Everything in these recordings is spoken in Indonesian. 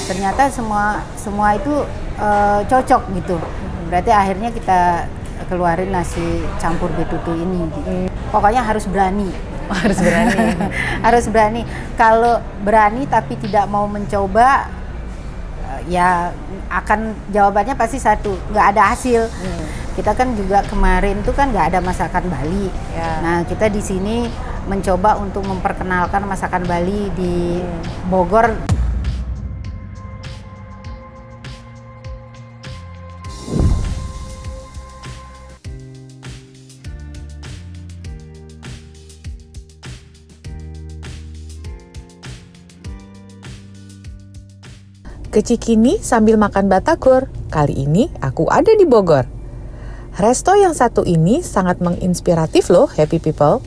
ternyata semua itu cocok gitu. Berarti akhirnya kita keluarin nasi campur betutu ini gitu. Pokoknya harus berani. Harus berani. Harus berani. Kalau berani tapi tidak mau mencoba, ya akan jawabannya pasti satu, nggak ada hasil. Kita kan juga kemarin tuh kan nggak ada masakan Bali. Ya. Nah, kita di sini mencoba untuk memperkenalkan masakan Bali di Bogor. Ke Cikini sambil makan batagor. Kali ini aku ada di Bogor. Resto yang satu ini sangat menginspiratif loh, happy people.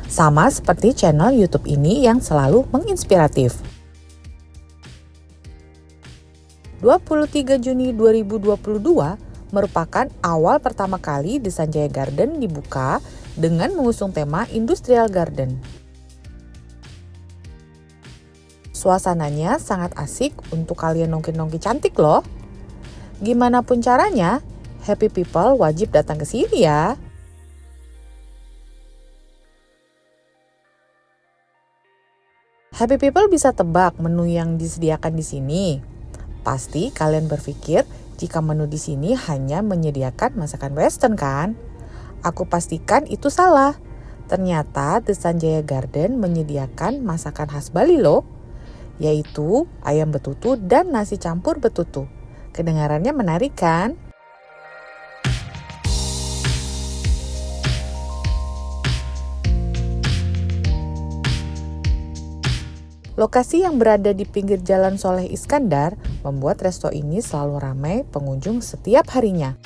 Sama seperti channel YouTube ini yang selalu menginspiratif. 23 Juni 2022 merupakan awal pertama kali The Sanjaya Garden dibuka dengan mengusung tema Industrial Garden. Suasananya sangat asik untuk kalian nongki-nongki cantik loh. Gimana pun caranya, happy people wajib datang ke sini ya. Happy people bisa tebak menu yang disediakan di sini. Pasti kalian berpikir jika menu di sini hanya menyediakan masakan western kan? Aku pastikan itu salah. Ternyata The Sanjaya Garden menyediakan masakan khas Bali loh, yaitu ayam betutu dan nasi campur betutu. Kedengarannya menarik kan? Lokasi yang berada di pinggir Jalan Soleh Iskandar membuat resto ini selalu ramai pengunjung setiap harinya.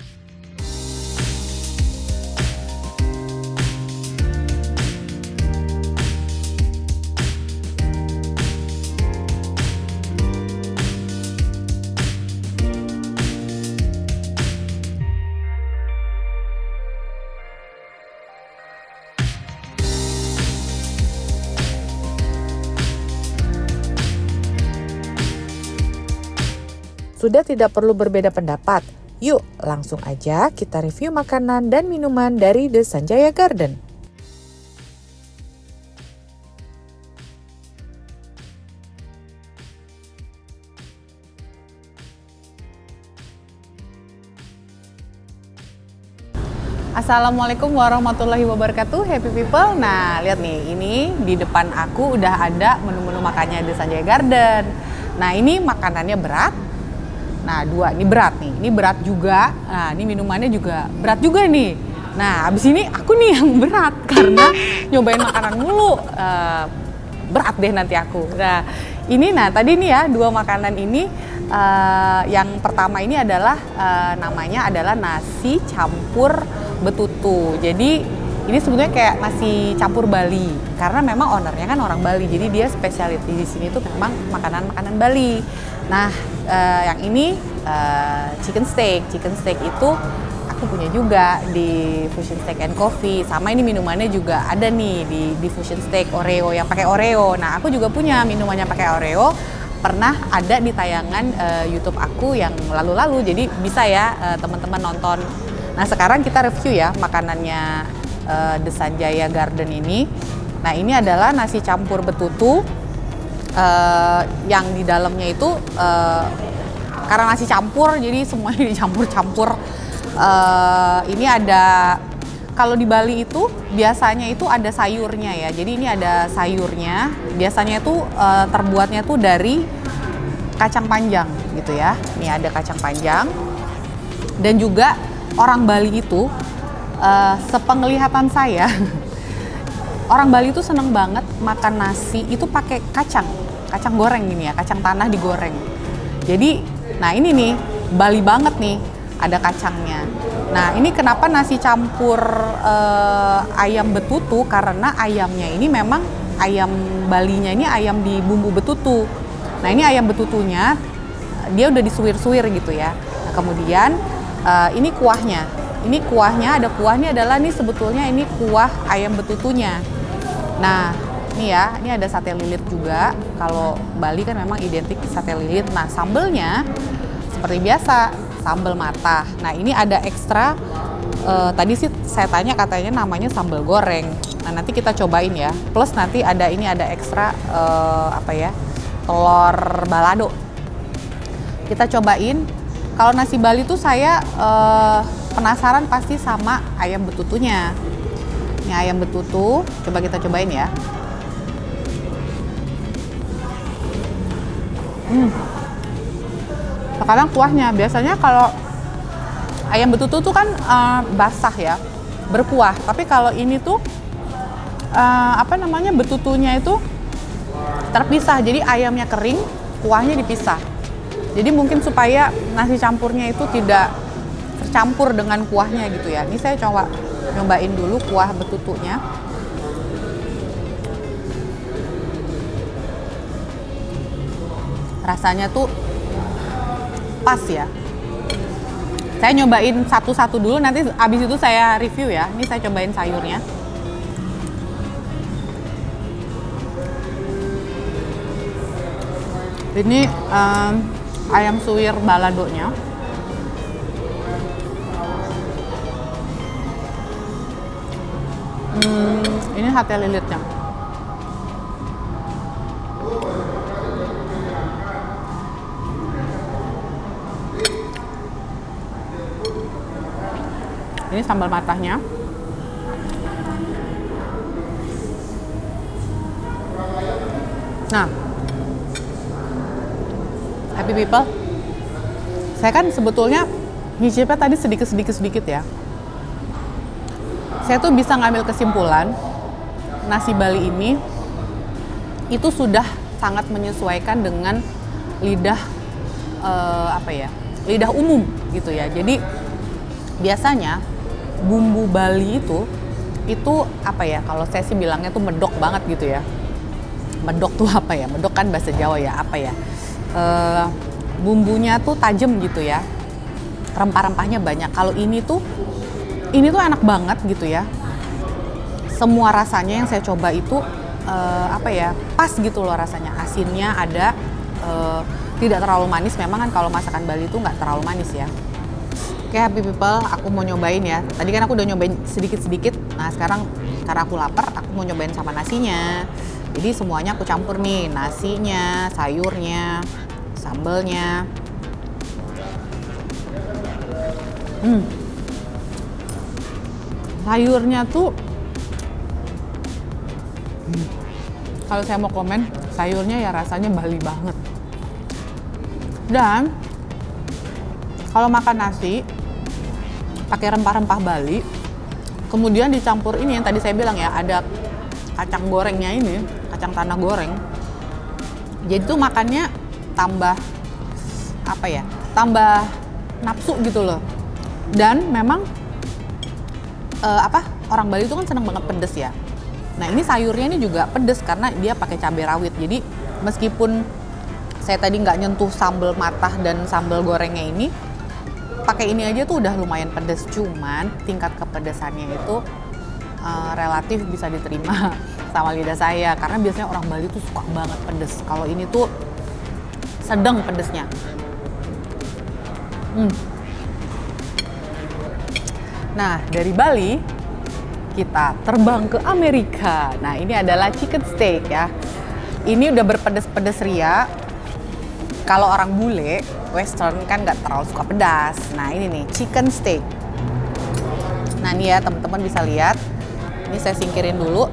Sudah tidak perlu berbeda pendapat, yuk langsung aja kita review makanan dan minuman dari The Sanjaya Garden. Assalamualaikum warahmatullahi wabarakatuh, happy people. Nah, lihat nih, ini di depan aku udah ada menu-menu makannya The Sanjaya Garden. Nah, ini makanannya berat. Nah, dua, ini berat nih, ini berat juga. Nah, ini minumannya juga berat juga nih. Nah, abis ini aku nih yang berat karena nyobain makanan mulu. Berat deh nanti aku. Nah, ini tadi nih ya, dua makanan ini. Yang pertama ini adalah namanya adalah nasi campur betutu. Jadi ini sebetulnya kayak nasi campur Bali karena memang ownernya kan orang Bali. Jadi dia spesialty di sini tuh memang makanan-makanan Bali. Nah, yang ini chicken steak. Chicken steak itu aku punya juga di Fusion Steak and Coffee. Sama ini minumannya juga ada nih di Fusion Steak Oreo yang pakai Oreo. Nah, aku juga punya minumannya pakai Oreo. Pernah ada di tayangan YouTube aku yang lalu-lalu. Jadi bisa ya teman-teman nonton. Nah, sekarang kita review ya makanannya The Sanjaya Garden ini. Nah, ini adalah nasi campur betutu. Yang di dalamnya itu karena nasi campur jadi semuanya dicampur-campur. Ini ada, kalau di Bali itu biasanya itu ada sayurnya ya, jadi ini ada sayurnya, biasanya itu terbuatnya tuh dari kacang panjang gitu ya. Ini ada kacang panjang. Dan juga orang Bali itu sepenglihatan saya orang Bali itu seneng banget makan nasi itu pakai kacang goreng gini ya, kacang tanah digoreng. Jadi, nah ini nih Bali banget nih, ada kacangnya. Nah, ini kenapa nasi campur ayam betutu, karena ayamnya ini memang ayam Balinya ini ayam di bumbu betutu. Nah, ini ayam betutunya dia udah disuir-suir gitu ya. Nah, kemudian ini kuahnya. Ini kuahnya, ada kuahnya adalah nih sebetulnya ini kuah ayam betutunya. Nah, Nih ya, ini ada sate lilit juga. Kalau Bali kan memang identik sate lilit. Nah, sambelnya seperti biasa, sambal matah. Nah, ini ada ekstra, tadi sih saya tanya katanya namanya sambal goreng. Nah, nanti kita cobain ya. Plus nanti ini ada ekstra telur balado. Kita cobain. Kalau nasi Bali tuh saya penasaran pasti sama ayam betutunya. Ini ayam betutu, coba kita cobain ya. Sekarang kuahnya, biasanya kalau ayam betutu tuh kan basah ya, berkuah. Tapi kalau ini tuh betutunya itu terpisah. Jadi ayamnya kering, kuahnya dipisah. Jadi mungkin supaya nasi campurnya itu tidak tercampur dengan kuahnya gitu ya. Ini saya nyobain dulu kuah betutunya. Rasanya tuh pas ya. Saya nyobain satu-satu dulu, nanti abis itu saya review ya. Ini saya cobain sayurnya. Ini ayam suwir baladonya. Ini sate lilitnya. Ini sambal matahnya. Nah, happy people, saya kan sebetulnya nyicipnya tadi sedikit ya. Saya tuh bisa ngambil kesimpulan nasi Bali ini itu sudah sangat menyesuaikan dengan lidah lidah umum gitu ya. Jadi biasanya bumbu Bali itu kalau saya sih bilangnya tuh medok banget gitu ya. Medok tuh apa ya? Medok kan bahasa Jawa ya, bumbunya tuh tajam gitu ya. Rempah-rempahnya banyak. Kalau ini tuh enak banget gitu ya. Semua rasanya yang saya coba itu pas gitu loh rasanya. Asinnya ada, tidak terlalu manis. Memang kan kalau masakan Bali itu nggak terlalu manis ya. Oke, happy people, aku mau nyobain ya. Tadi kan aku udah nyobain sedikit-sedikit. Nah, sekarang karena aku lapar, aku mau nyobain sama nasinya. Jadi semuanya aku campur nih, nasinya, sayurnya, sambelnya. Sayurnya tuh, kalau saya mau komen, sayurnya ya rasanya Bali banget. Dan kalau makan nasi pakai rempah-rempah Bali, kemudian dicampur ini yang tadi saya bilang ya, ada kacang gorengnya ini, kacang tanah goreng. Jadi tuh makannya tambah tambah nafsu gitu loh. Dan memang orang Bali itu kan seneng banget pedes ya. Nah, ini sayurnya ini juga pedes karena dia pakai cabai rawit. Jadi meskipun saya tadi nggak nyentuh sambal matah dan sambal gorengnya ini, pakai ini aja tuh udah lumayan pedes. Cuman tingkat kepedesannya itu relatif bisa diterima sama lidah saya, karena biasanya orang Bali tuh suka banget pedes. Kalau ini tuh sedang pedesnya. Nah, dari Bali kita terbang ke Amerika. Nah, ini adalah chicken steak ya. Ini udah berpedes-pedes ria. Kalau orang bule, western kan nggak terlalu suka pedas. Nah, ini nih, chicken steak. Nah, ini ya teman-teman bisa lihat. Ini saya singkirin dulu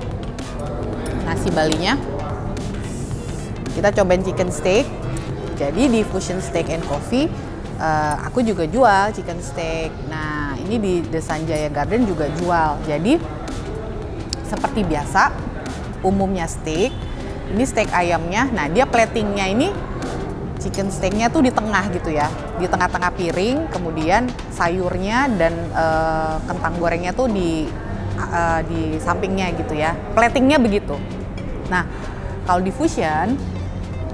nasi Balinya. Kita cobain chicken steak. Jadi di Fusion Steak and Coffee, aku juga jual chicken steak. Nah, ini di The Sanjaya Garden juga jual. Jadi seperti biasa, umumnya steak. Ini steak ayamnya. Nah, dia platingnya ini chicken steaknya tuh di tengah gitu ya, di tengah-tengah piring. Kemudian sayurnya dan kentang gorengnya tuh di sampingnya gitu ya. Platingnya begitu. Nah, kalau di Fusion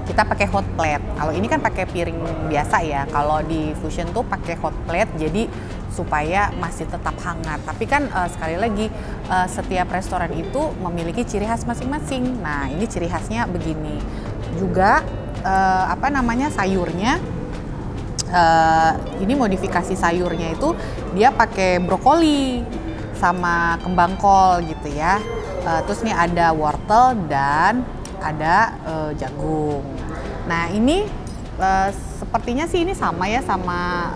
kita pakai hot plate. Kalau ini kan pakai piring biasa ya. Kalau di Fusion tuh pakai hot plate, jadi supaya masih tetap hangat. Tapi kan sekali lagi setiap restoran itu memiliki ciri khas masing-masing. Nah, ini ciri khasnya begini. Juga sayurnya, ini modifikasi sayurnya itu dia pakai brokoli sama kembang kol gitu ya. Terus nih ada wortel dan ada jagung. Nah, ini sepertinya sih ini sama ya sama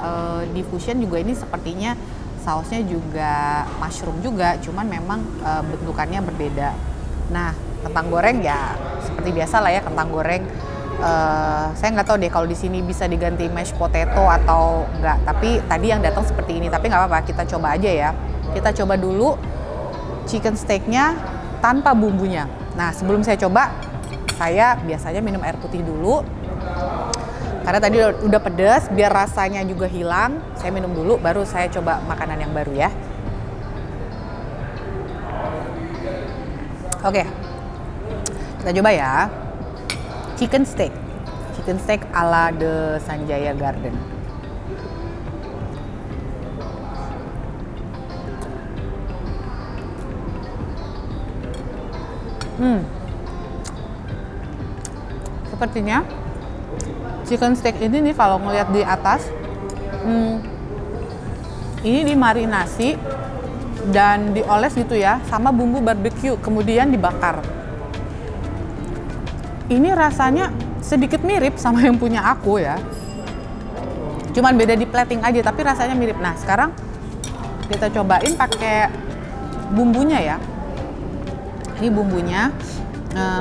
diffusion juga, ini sepertinya sausnya juga mushroom juga, cuman memang bentukannya berbeda. Nah, kentang goreng ya seperti biasa lah ya, kentang goreng. Saya nggak tahu deh kalau di sini bisa diganti mashed potato atau enggak, tapi tadi yang datang seperti ini. Tapi nggak apa-apa, kita coba aja ya. Kita coba dulu chicken steaknya tanpa bumbunya. Nah, sebelum saya coba, saya biasanya minum air putih dulu. Karena tadi udah pedas, biar rasanya juga hilang. Saya minum dulu, baru saya coba makanan yang baru ya. Oke, kita coba ya. Chicken steak ala The Sanjaya Garden. Sepertinya chicken steak ini nih kalau ngeliat di atas, ini dimarinasi dan dioles gitu ya, sama bumbu barbecue, kemudian dibakar. Ini rasanya sedikit mirip sama yang punya aku ya. Cuman beda di plating aja, tapi rasanya mirip. Nah, sekarang kita cobain pakai bumbunya ya. Ini bumbunya,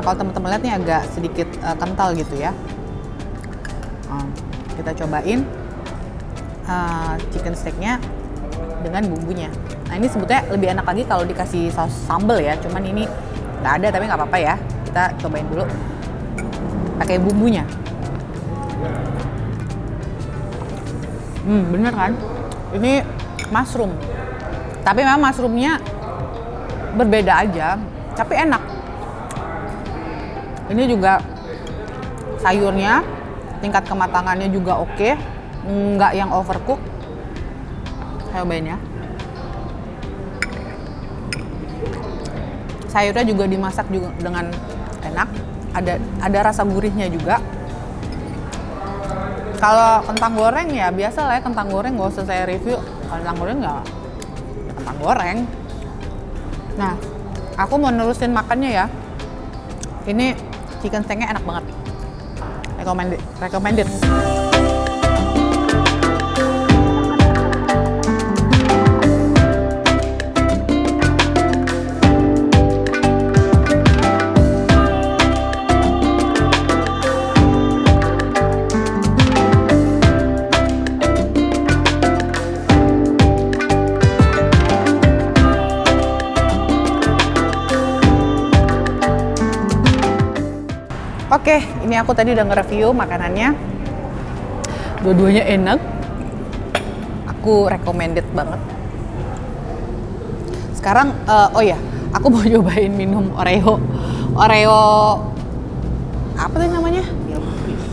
kalau teman-teman lihat nih agak sedikit kental gitu ya. Kita cobain chicken steaknya dengan bumbunya. Nah, ini sebetulnya lebih enak lagi kalau dikasih saus sambal ya. Cuman ini nggak ada, tapi nggak apa-apa ya. Kita cobain dulu pakai bumbunya. Bener kan? Ini mushroom. Tapi memang mushroomnya berbeda aja, tapi enak. Ini juga sayurnya, tingkat kematangannya juga oke, nggak yang overcook. Saya cobain ya. Sayurnya juga dimasak juga dengan enak. Ada rasa gurihnya juga. Kalau kentang goreng ya biasa lah ya, kentang goreng nggak usah saya review. Kentang goreng nggak, kentang goreng. Nah, aku mau nerusin makannya ya. Ini chicken steaknya enak banget. Recommended. Oke, ini aku tadi udah nge-review makanannya. Dua-duanya enak. Aku recommended banget. Sekarang, aku mau cobain minum Oreo. Apa tadi namanya?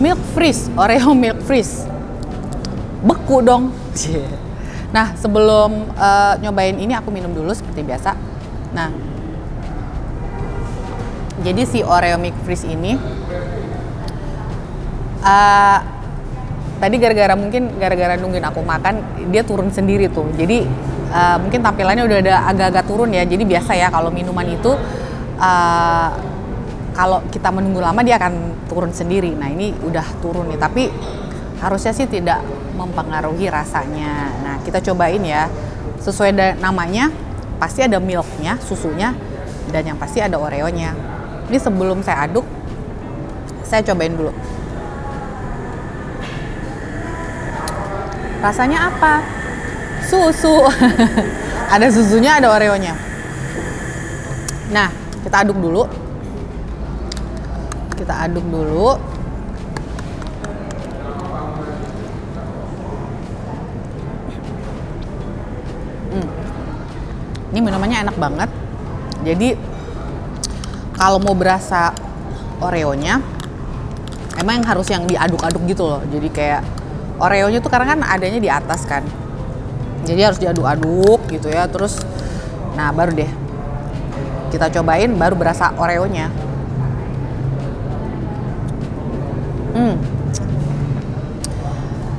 Milk Freeze. Oreo Milk Freeze. Beku dong. Nah, sebelum nyobain ini aku minum dulu seperti biasa. Nah, jadi si Oreo Milk Freeze ini tadi gara-gara nungguin aku makan, dia turun sendiri tuh. Jadi mungkin tampilannya udah ada agak-agak turun ya. Jadi biasa ya kalau minuman itu kalau kita menunggu lama dia akan turun sendiri. Nah, ini udah turun nih, tapi harusnya sih tidak mempengaruhi rasanya. Nah, kita cobain ya. Sesuai namanya pasti ada milknya, susunya, dan yang pasti ada Oreonya. Ini sebelum saya aduk, saya cobain dulu. Rasanya apa? Susu. Ada susunya, ada Oreonya. Nah, kita aduk dulu. Ini minumannya enak banget. Jadi kalau mau berasa Oreonya, emang harus yang diaduk-aduk gitu loh. Jadi kayak Oreonya tuh karena kan adanya di atas kan. Jadi harus diaduk-aduk gitu ya. Terus, nah baru deh kita cobain, baru berasa Oreonya.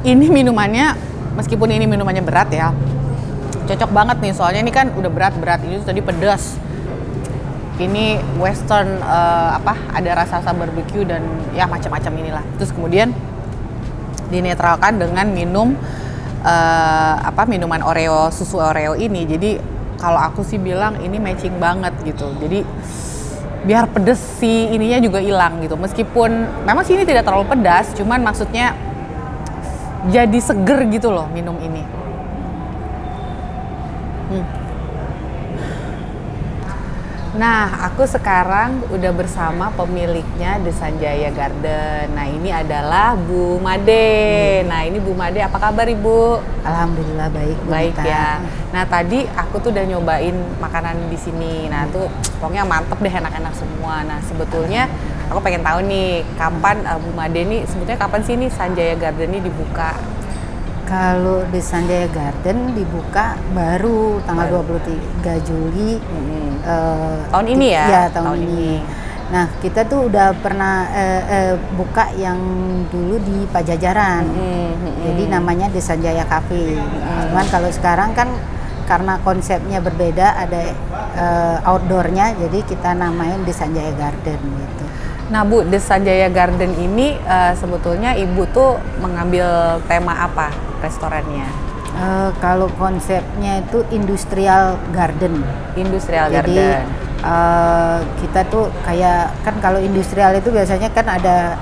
Ini minumannya, meskipun ini minumannya berat ya, cocok banget nih. Soalnya ini kan udah berat-berat, ini tadi pedas. Ini western, ada rasa-rasa barbecue dan ya macam-macam inilah. Terus kemudian dinetralkan dengan minum minuman Oreo, susu Oreo ini. Jadi kalau aku sih bilang ini matching banget gitu. Jadi biar pedes si ininya juga hilang gitu. Meskipun memang sih ini tidak terlalu pedas, cuman maksudnya jadi seger gitu loh minum ini. Nah, aku sekarang udah bersama pemiliknya The Sanjaya Garden. Nah, ini adalah Bu Made. Nah, ini Bu Made, apa kabar Ibu? Alhamdulillah baik. Baik ya. Nah, tadi aku tuh udah nyobain makanan di sini. Nah, tuh pokoknya mantep deh, enak-enak semua. Nah, sebetulnya aku pengen tahu nih, kapan Bu Made nih, sebetulnya kapan sih nih Sanjaya Garden ini dibuka? Kalau The Sanjaya Garden dibuka baru tanggal 23 Juli tahun ini ya? Iya, tahun ini. Nah, kita tuh udah pernah buka yang dulu di Pajajaran. Jadi namanya The Sanjaya Cafe. Cuman kalau sekarang kan karena konsepnya berbeda, ada outdoornya, jadi kita namain The Sanjaya Garden gitu. Nah Bu, The Sanjaya Garden ini sebetulnya Ibu tuh mengambil tema apa restorannya? Kalau konsepnya itu industrial garden. Industrial Jadi, garden. Kita tuh kayak, kan kalau industrial itu biasanya kan ada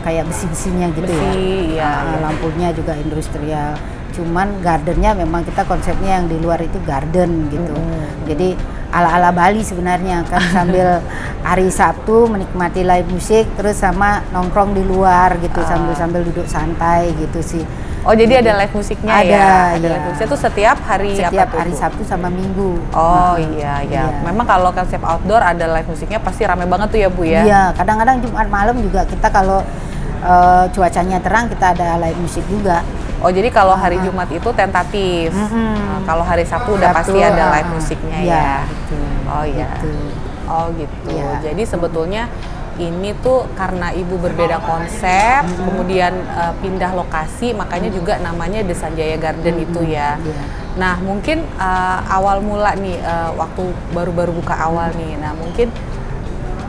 kayak besi-besinya gitu. Besi, ya. Lampunya juga industrial. Cuman gardennya memang kita konsepnya yang di luar itu garden gitu. Jadi ala-ala Bali sebenarnya kan, sambil hari Sabtu menikmati live musik, terus sama nongkrong di luar gitu, sambil duduk santai gitu sih. Oh, jadi ada live musiknya ada, ya? Ada ya. live musiknya tuh setiap hari Setiap apa tuh, hari Bu? Sabtu sama Minggu. Oh iya. Memang kalau konsep outdoor ada live musiknya pasti rame banget tuh ya Bu ya? Iya, kadang-kadang Jumat malam juga kita kalau cuacanya terang kita ada live musik juga. Oh, jadi kalau hari Jumat itu tentatif. Kalau hari Sabtu udah pasti ada live musiknya ya. Gitu. Oh iya. Gitu. Oh gitu. Iya. Jadi sebetulnya ini tuh karena Ibu berbeda konsep, kemudian pindah lokasi, makanya juga namanya The Sanjaya Garden itu ya. Iya. Nah, mungkin awal mula nih waktu baru-baru buka awal nih. Nah, mungkin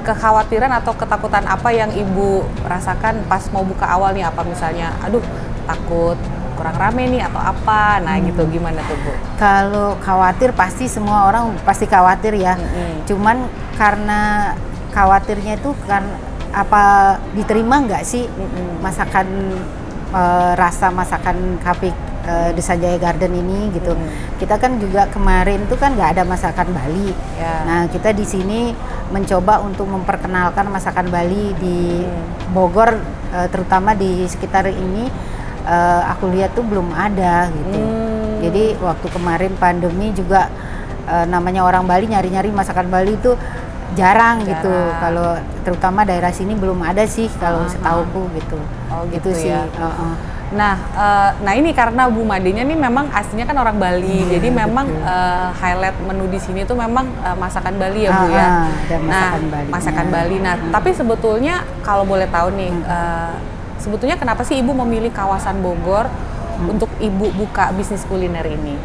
kekhawatiran atau ketakutan apa yang Ibu rasakan pas mau buka awal nih? Apa misalnya, aduh takut kurang rame nih atau apa? Nah gitu, gimana tuh Bu? Kalau khawatir pasti semua orang pasti khawatir ya. Cuman karena khawatirnya itu kan apa diterima nggak sih masakan rasa masakan kafe The Sanjaya Garden ini gitu. Kita kan juga kemarin tuh kan nggak ada masakan Bali. Ya. Nah, kita di sini mencoba untuk memperkenalkan masakan Bali di Bogor, terutama di sekitar ini. Aku lihat tuh belum ada gitu. Jadi waktu kemarin pandemi juga namanya orang Bali nyari-nyari masakan Bali itu jarang gitu. Kalau terutama daerah sini belum ada sih kalau setauku gitu. Oh Gitu gitu sih. ya. Nah ini karena Bu Madenya nih memang aslinya kan orang Bali, jadi memang highlight menu di sini tuh memang masakan Bali ya Bu ya. Ada masakan Bali. Masakan Bali. Nah tapi sebetulnya kalau boleh tahu nih, sebetulnya kenapa sih Ibu memilih kawasan Bogor untuk Ibu buka bisnis kuliner ini?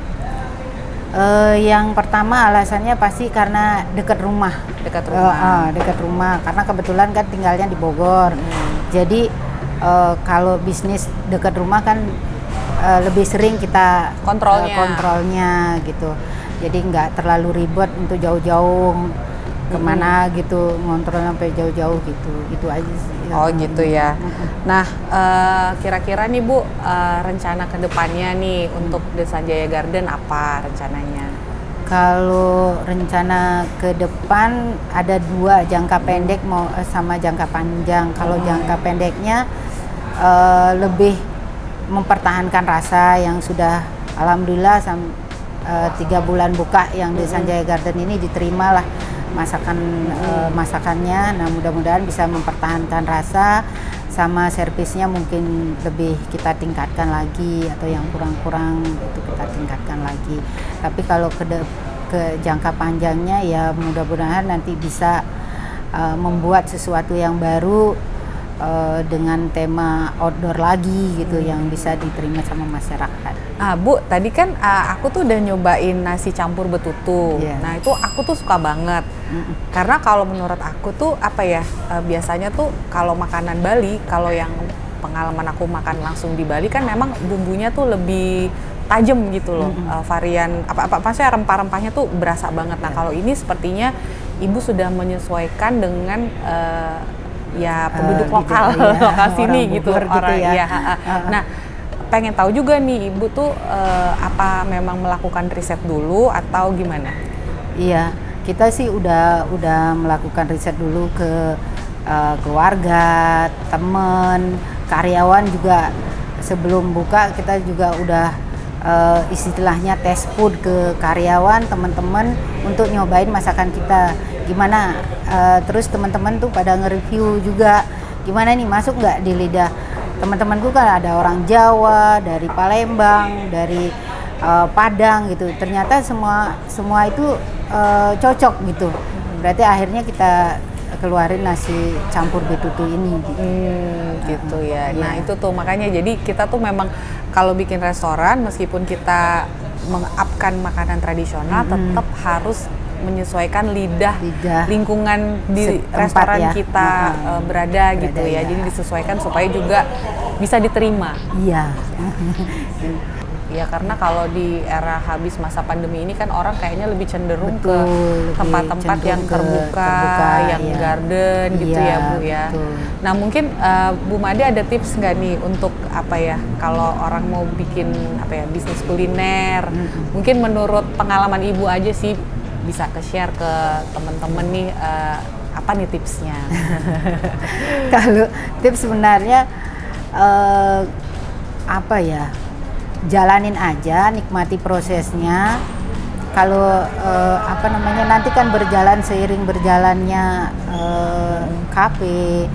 Yang pertama alasannya pasti karena dekat rumah. Dekat rumah. Dekat rumah, karena kebetulan kan tinggalnya di Bogor. Jadi kalau bisnis dekat rumah kan lebih sering kita kontrolnya gitu. Jadi nggak terlalu ribet untuk jauh-jauh kemana gitu, ngontrol sampai jauh-jauh gitu. Itu aja sih. Oh gitu ya. Nah kira-kira nih Bu, rencana kedepannya nih untuk The Sanjaya Garden apa rencananya? Kalau rencana ke depan ada dua, jangka pendek mau sama jangka panjang. Kalau jangka pendeknya lebih mempertahankan rasa yang sudah alhamdulillah 3 bulan buka yang di Sanjaya Garden ini diterima lah masakannya. Nah mudah-mudahan bisa mempertahankan rasa sama servisnya mungkin lebih kita tingkatkan lagi, atau yang kurang-kurang itu kita tingkatkan lagi. Tapi kalau ke jangka panjangnya ya mudah-mudahan nanti bisa membuat sesuatu yang baru dengan tema outdoor lagi gitu, yang bisa diterima sama masyarakat. Bu, tadi kan aku tuh udah nyobain nasi campur betutu. Yeah. Nah itu aku tuh suka banget. Karena kalau menurut aku tuh biasanya tuh kalau makanan Bali, kalau yang pengalaman aku makan langsung di Bali kan memang bumbunya tuh lebih tajam gitu loh. Varian maksudnya rempah-rempahnya tuh berasa banget. Nah kalau ini sepertinya Ibu sudah menyesuaikan dengan penduduk lokal, lokal sini gitu, orang ya. Nah, pengen tahu juga nih Ibu tuh apa memang melakukan riset dulu atau gimana? Iya, kita sih udah melakukan riset dulu ke keluarga, teman, karyawan juga. Sebelum buka kita juga udah istilahnya test food ke karyawan, teman-teman untuk nyobain masakan kita gimana. Terus teman-teman tuh pada nge-review juga gimana nih, masuk nggak di lidah teman-temanku. Kan ada orang Jawa, dari Palembang, dari Padang gitu. Ternyata semua itu cocok gitu. Berarti akhirnya kita keluarin nasi campur betutu ini gitu ya. Nah itu tuh makanya jadi kita tuh memang kalau bikin restoran meskipun kita mengupkan makanan tradisional tetap harus menyesuaikan lidah lingkungan di restoran kita berada gitu ya. Jadi disesuaikan supaya juga bisa diterima. Iya. Ya karena kalau di era habis masa pandemi ini kan orang kayaknya lebih cenderung ke tempat-tempat yang terbuka, yang garden gitu ya Bu ya. Betul. Nah mungkin Bu Made ada tips nggak nih untuk kalau orang mau bikin bisnis kuliner, mungkin menurut pengalaman Ibu aja sih bisa ke-share ke teman-teman nih apa nih tipsnya? Kalau tips sebenarnya jalanin aja, nikmati prosesnya. Kalau nanti kan berjalan seiring berjalannya kafe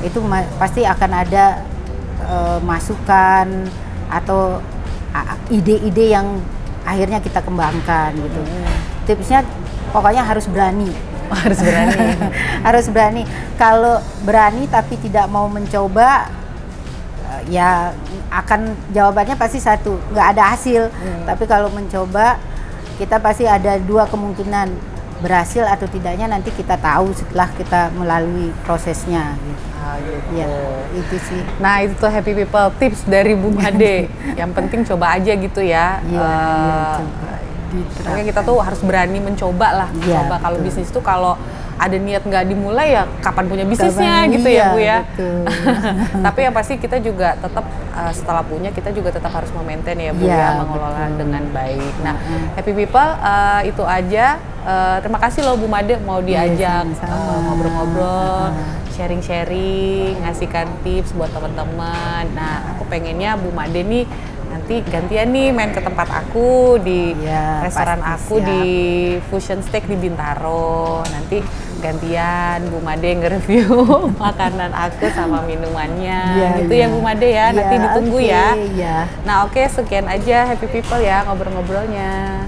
itu pasti akan ada masukan atau ide-ide yang akhirnya kita kembangkan gitu. Tipsnya pokoknya harus berani. Harus berani. Harus berani. Kalau berani tapi tidak mau mencoba, ya akan jawabannya pasti satu, nggak ada hasil. Tapi kalau mencoba, kita pasti ada dua kemungkinan, berhasil atau tidaknya nanti kita tahu setelah kita melalui prosesnya gitu. Gitu. Ya, itu sih. Nah itu tuh Happy People tips dari Bu Made. Yang penting coba aja gitu ya. Pokoknya kita tuh harus berani mencoba lah. Coba kalau bisnis tuh kalau ada niat nggak dimulai ya kapan punya bisnisnya gitu ya Bu ya. Tapi yang pasti kita juga tetap setelah punya kita juga tetap harus memaintain ya Bu ya, mengelola dengan baik. Nah Happy People itu aja. Terima kasih loh Bu Made mau diajak ngobrol-ngobrol, sharing-sharing, ngasihkan tips buat teman-teman. Nah aku pengennya Bu Made nih nanti gantian nih main ke tempat aku di restoran aku di Fusion Steak di Bintaro. Nanti gantian Bu Made nge-review makanan aku sama minumannya gitu ya Bu Made ya. Nanti ditunggu ya. Nah oke, sekian aja Happy People ya ngobrol-ngobrolnya.